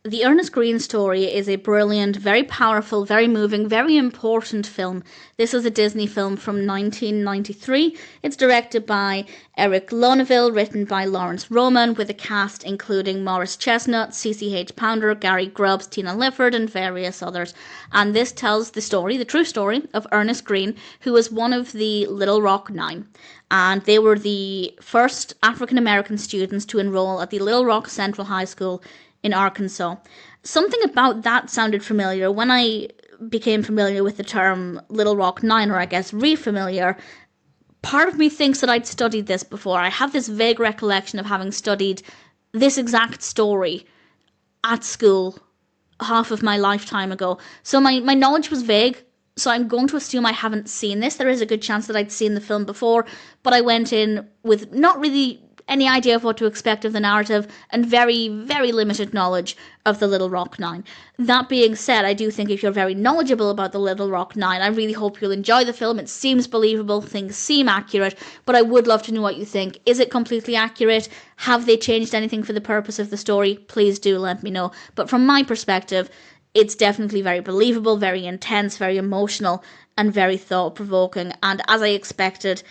The Ernest Green story is a brilliant, very powerful, very moving, very important film. This is a Disney film from 1993. It's directed by Eric Loneville, written by Lawrence Roman, with a cast including Morris Chestnut, CCH Pounder, Gary Grubbs, Tina Lifford, and various others. And this tells the story, the true story, of Ernest Green, who was one of the Little Rock Nine. And they were the first African-American students to enroll at the Little Rock Central High School in Arkansas. Something about that sounded familiar. When I became familiar with the term Little Rock Nine, or I guess re-familiar, part of me thinks that I'd studied this before. I have this vague recollection of having studied this exact story at school half of my lifetime ago. So my knowledge was vague, so I'm going to assume I haven't seen this. There is a good chance that I'd seen the film before, but I went in with not really any idea of what to expect of the narrative, and very, very limited knowledge of the Little Rock Nine. That being said, I do think if you're very knowledgeable about the Little Rock Nine, I really hope you'll enjoy the film. It seems believable, things seem accurate, but I would love to know what you think. Is it completely accurate? Have they changed anything for the purpose of the story? Please do let me know. But from my perspective, it's definitely very believable, very intense, very emotional, and very thought-provoking. And as I expected,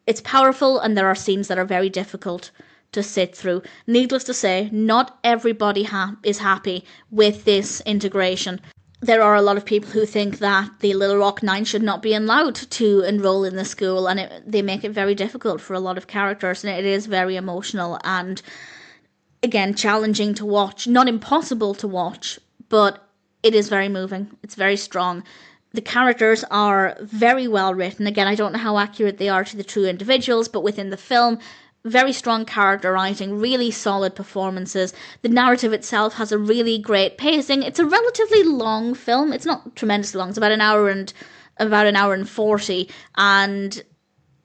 it's powerful, and there are scenes that are very difficult to sit through. Needless to say, not everybody is happy with this integration. There are a lot of people who think that the Little Rock Nine should not be allowed to enroll in the school, and they make it very difficult for a lot of characters, and it is very emotional and, again, challenging to watch. Not impossible to watch, but it is very moving. It's very strong. The characters are very well written. Again, I don't know how accurate they are to the true individuals, but within the film, very strong character writing, really solid performances. The narrative itself has a really great pacing. It's a relatively long film. It's not tremendously long. It's about an hour and 40, and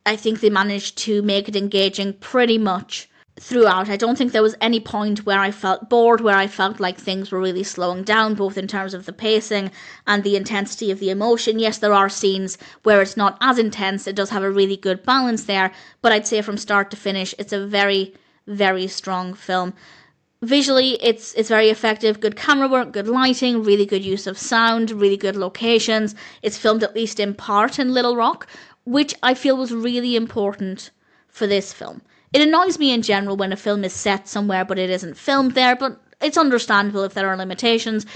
I think they managed to make it engaging pretty much throughout. I don't think there was any point where I felt bored, where I felt like things were really slowing down, both in terms of the pacing and the intensity of the emotion. Yes, there are scenes where it's not as intense. It does have a really good balance there, but I'd say from start to finish, it's a very, very strong film. Visually, it's very effective. Good camera work, good lighting, really good use of sound, really good locations. It's filmed at least in part in Little Rock, which I feel was really important for this film. It annoys me in general when a film is set somewhere but it isn't filmed there, but it's understandable if there are limitations.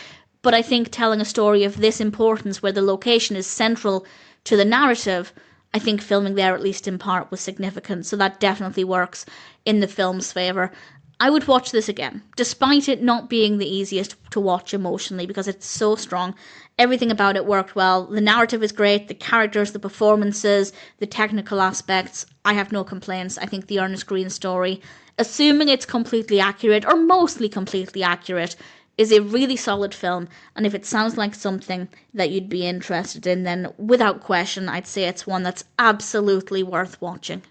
But I think telling a story of this importance, where the location is central to the narrative, I think filming there, at least in part, was significant. So that definitely works in the film's favour. I would watch this again, despite it not being the easiest to watch emotionally, because it's so strong. Everything about it worked well. The narrative is great, the characters, the performances, the technical aspects. I have no complaints. I think the Ernest Green story, assuming it's completely accurate, or mostly completely accurate, is a really solid film. And if it sounds like something that you'd be interested in, then without question, I'd say it's one that's absolutely worth watching.